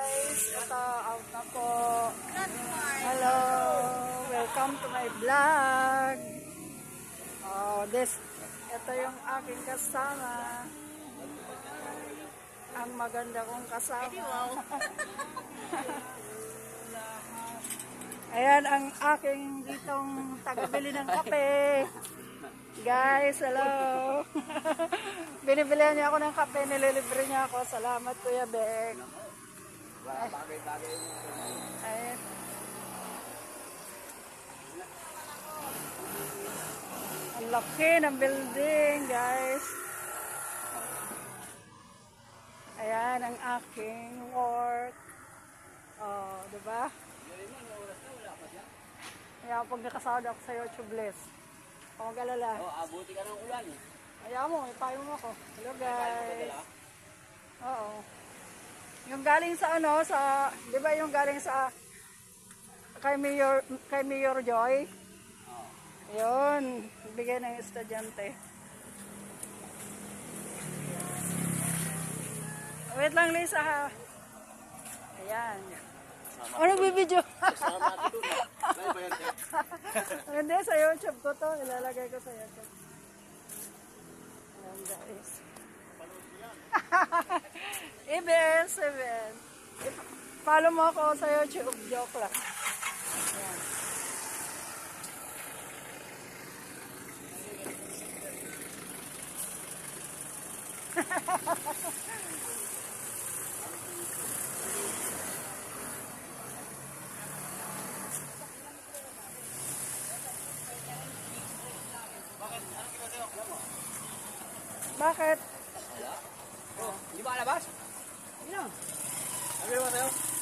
guys, ito out na po. Hello, welcome to my vlog. Ito yung aking kasama. Ang maganda kong kasama. Ayan ang aking ditong tagabili ng kape. Guys, hello. Binibilihan niya ako ng kape, nililibre niya ako. Salamat, Kuya Bek. Ayan. Ang laki ng building, guys. Ayan ang aking work. Oh, diba? Kaya pag nakasahod ako sa YouTube, bless. Huwag mag-alala. Abuti ka ng ulan. Ayaw mo, ipayong ako. Hello guys. Oo. Yung galing sa di ba yung galing sa kay Mayor Joy? Yun, bigay ng estudyante. Wait lang Lisa ha. Ayan. Ano bibidyo? Hindi, sa YouTube ko to. Ilalagay ko sa YouTube. Ayan guys. Events. Follow mo ako sa YouTube. Joke lang. Ayan. Bakit? Hindi ba alabas? Hindi lang. Sabi mo sa'yo?